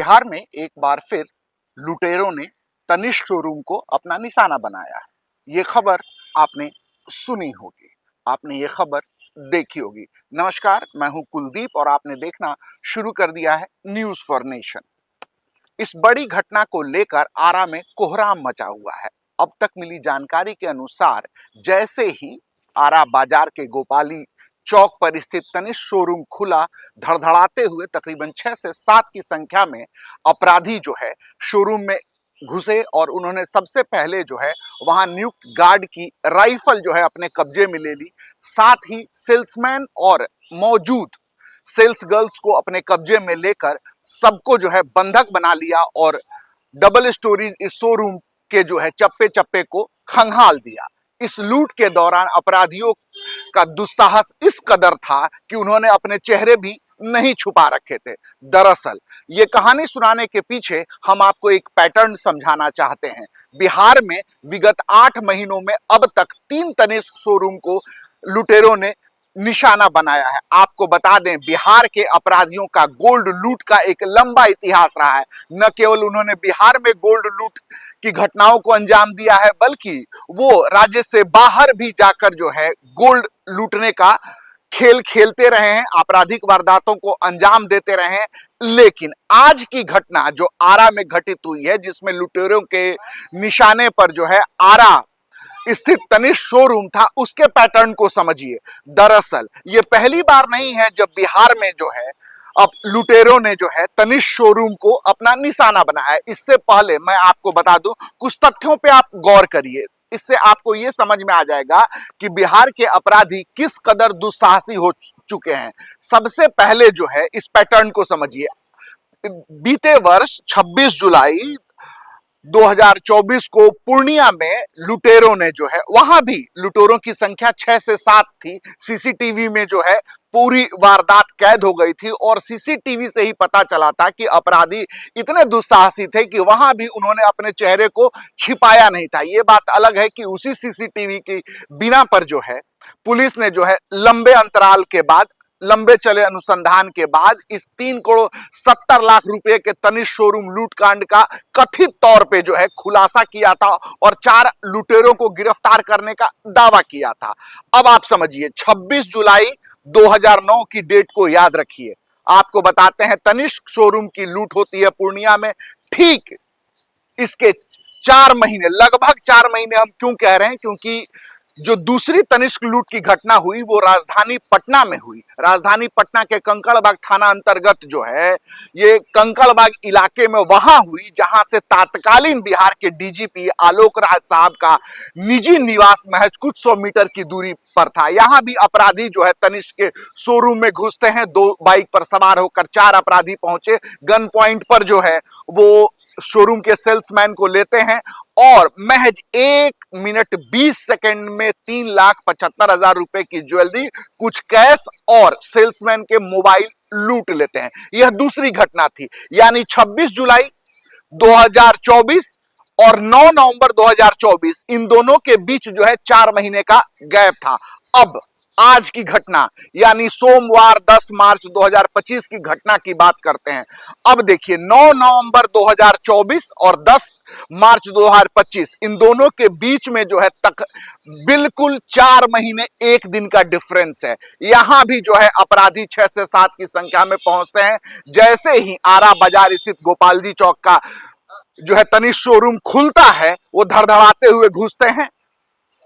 बिहार में एक बार फिर लुटेरों ने तनिष्क शोरूम को अपना निशाना बनाया है। ये खबर आपने सुनी होगी, आपने ये खबर देखी होगी। नमस्कार, मैं हूं कुलदीप और आपने देखना शुरू कर दिया है न्यूज फॉर नेशन। इस बड़ी घटना को लेकर आरा में कोहराम मचा हुआ है। अब तक मिली जानकारी के अनुसार जैसे ही आरा बाजार के गोपाली चौक पर स्थित तनिष्क शोरूम खुला, धड़धड़ाते हुए तकरीबन 6 से 7 की संख्या में अपराधी जो है शोरूम में घुसे और उन्होंने सबसे पहले जो है वहां नियुक्त गार्ड की राइफल जो है अपने कब्जे में ले ली। साथ ही सेल्समैन और मौजूद सेल्स गर्ल्स को अपने कब्जे में लेकर सबको जो है बंधक बना लिया और डबल स्टोरीज इस शोरूम के जो है चप्पे चप्पे को खंगाल दिया। इस लूट के दौरान अपराधियों का दुस्साहस इस कदर था कि उन्होंने अपने चेहरे भी नहीं छुपा रखे थे। दरअसल ये कहानी सुनाने के पीछे हम आपको एक पैटर्न समझाना चाहते हैं। बिहार में विगत 8 महीनों में अब तक 3 तनिष्क शोरूम को लुटेरों ने निशाना बनाया है। आपको बता दें, बिहार के अपराधियों का गोल्ड लूट का एक लंबा इतिहास रहा है। न केवल उन्होंने बिहार में गोल्ड लूट की घटनाओं को अंजाम दिया है, बल्कि वो राज्य से बाहर भी जाकर जो है गोल्ड लूटने का खेल खेलते रहे हैं, आपराधिक वारदातों को अंजाम देते रहे हैं। लेकिन आज की घटना जो आरा में घटित हुई है, जिसमें लुटेरों के निशाने पर जो है आरा स्थित तनिष्क शोरूम था, उसके पैटर्न को समझिए। दरअसल ये पहली बार नहीं है जब बिहार में जो है अब लुटेरों ने जो है तनिष्क शोरूम को अपना निशाना बनाया है। इससे पहले मैं आपको बता दूं, कुछ तथ्यों पे आप गौर करिए। इससे आपको यह समझ में आ जाएगा कि बिहार के अपराधी किस कदर दुस्साहसी हो चुके हैं। सबसे पहले जो है इस पैटर्न को समझिए। बीते वर्ष 26 जुलाई 2024 को पूर्णिया में लुटेरों ने जो है, वहां भी लुटेरों की संख्या 6 से 7 थी। सीसीटीवी में जो है पूरी वारदात कैद हो गई थी और सीसीटीवी से ही पता चला था कि अपराधी इतने दुस्साहसी थे कि वहां भी उन्होंने अपने चेहरे को छिपाया नहीं था। यह बात अलग है कि उसी सीसीटीवी की बिना पर जो है पुलिस ने जो है लंबे अंतराल के बाद, लंबे चले अनुसंधान के बाद इस 3 करोड़ 70 लाख रुपए के तनिष्क शोरूम लूटकांड का कथित तौर पे जो है खुलासा किया था और 4 लुटेरों को गिरफ्तार करने का दावा किया था। अब आप समझिए, 26 जुलाई 2009 की डेट को याद रखिए। आपको बताते हैं तनिष्क शोरूम की लूट होती है पूर्णिया में। ठीक इसके 4 महीने, लगभग 4 महीने हम क्यों कह रहे हैं, क्योंकि जो दूसरी तनिष्क लूट की घटना हुई वो राजधानी पटना में हुई। राजधानी पटना के कंकड़बाग थाना अंतर्गत जो है ये कंकड़बाग इलाके में वहां हुई, जहां से तात्कालीन बिहार के डीजीपी आलोक राज साहब का निजी निवास महज कुछ 100 मीटर की दूरी पर था। यहां भी अपराधी जो है तनिष्क के शोरूम में घुसते हैं। 2 बाइक पर सवार होकर 4 अपराधी पहुंचे। गन पॉइंट पर जो है वो शोरूम के सेल्समैन को लेते हैं और महज 1 मिनट 20 सेकंड में 3,75,000 रुपए की ज्वेलरी, कुछ कैश और सेल्समैन के मोबाइल लूट लेते हैं। यह दूसरी घटना थी। यानी 26 जुलाई 2024 और 9 नवंबर 2024, इन दोनों के बीच जो है 4 महीने का गैप था। अब आज की घटना यानी सोमवार 10 मार्च 2025 की घटना की बात करते हैं। अब देखिए, 9 नवंबर 2024 और 10 मार्च 2025, इन दोनों के बीच में जो है तक बिल्कुल 4 महीने 1 दिन का डिफरेंस है। यहां भी जो है अपराधी 6 से 7 की संख्या में पहुंचते हैं। जैसे ही आरा बाजार स्थित गोपाल जी चौक का जो है तनिष्क शोरूम खुलता है, वो धड़धड़ाते हुए घुसते हैं।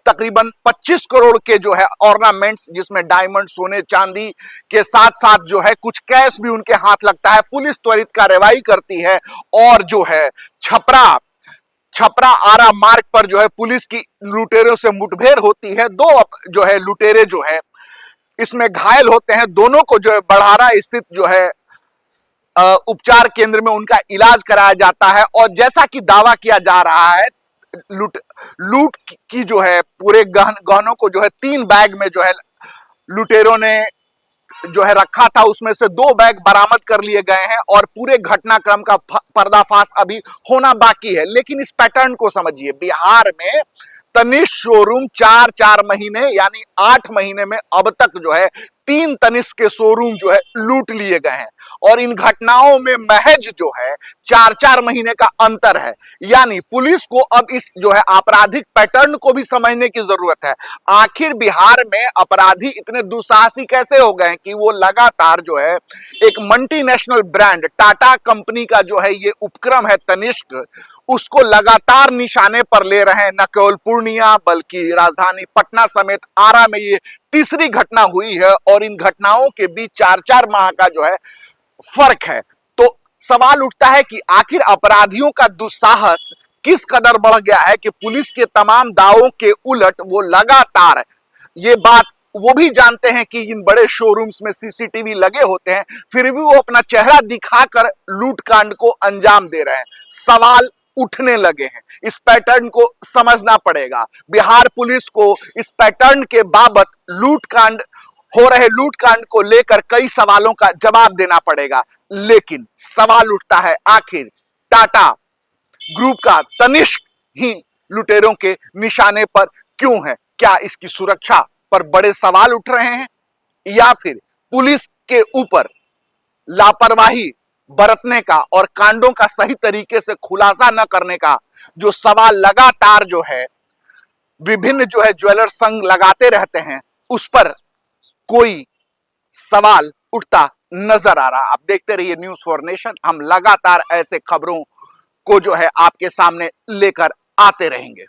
तकरीबन 25 करोड़ के जो है ऑर्नामेंट्स, जिसमें डायमंड, सोने, चांदी के साथ साथ जो है कुछ कैश भी उनके हाथ लगता है। पुलिस त्वरित कार्रवाई करती है और जो है छपरा आरा मार्ग पर जो है पुलिस की लुटेरों से मुठभेड़ होती है। 2 जो है लुटेरे जो है इसमें घायल होते हैं। दोनों को जो है बड़हारा स्थित जो है उपचार केंद्र में उनका इलाज कराया जाता है। और जैसा कि दावा किया जा रहा है, लूट की जो है पूरे गहनों को जो है 3 बैग में जो है लुटेरों ने जो है रखा था, उसमें से 2 बैग बरामद कर लिए गए हैं और पूरे घटनाक्रम का पर्दाफाश अभी होना बाकी है। लेकिन इस पैटर्न को समझिए, बिहार में तनिष्क शोरूम 4 महीने यानी 8 महीने में अब तक जो है 3 तनिष्क के शोरूम जो है लूट लिए गए हैं और इन घटनाओं में महज जो है 4-4 महीने का अंतर है। यानी पुलिस को अब इस जो है आपराधिक पैटर्न को भी समझने की जरूरत है। आखिर बिहार में अपराधी इतने दुस्साहसी कैसे हो गए कि वो लगातार जो है एक मल्टीनेशनल ब्रांड टाटा कंपनी का जो है ये उपक्रम है तनिष्क, उसको लगातार निशाने पर ले रहे हैं। न केवल पूर्णिया बल्कि राजधानी पटना समेत आरा में ये तीसरी घटना हुई है और इन घटनाओं के बीच 4-4 माह का जो है फर्क है। तो सवाल उठता है कि आखिर अपराधियों का दुस्साहस किस कदर बढ़ गया है कि पुलिस के तमाम दावों के उलट वो लगातार, ये बात वो भी जानते हैं कि इन बड़े शोरूम्स में सीसीटीवी लगे होते हैं, फिर भी वो अपना चेहरा दिखाकर लूटकांड को अंजाम दे रहे हैं। सवाल उठने लगे हैं, इस पैटर्न को समझना पड़ेगा। बिहार पुलिस को इस पैटर्न के बाबत हो रहे लूटकांड को लेकर कई सवालों का जवाब देना पड़ेगा। लेकिन सवाल उठता है, आखिर टाटा ग्रुप का तनिष्क ही लुटेरों के निशाने पर क्यों है? क्या इसकी सुरक्षा पर बड़े सवाल उठ रहे हैं या फिर पुलिस के ऊपर लापरवाही बरतने का और कांडों का सही तरीके से खुलासा न करने का जो सवाल लगातार जो है विभिन्न जो है ज्वेलर संघ लगाते रहते हैं, उस पर कोई सवाल उठता नजर आ रहा। आप देखते रहिए न्यूज़ फॉर नेशन, हम लगातार ऐसे खबरों को जो है आपके सामने लेकर आते रहेंगे।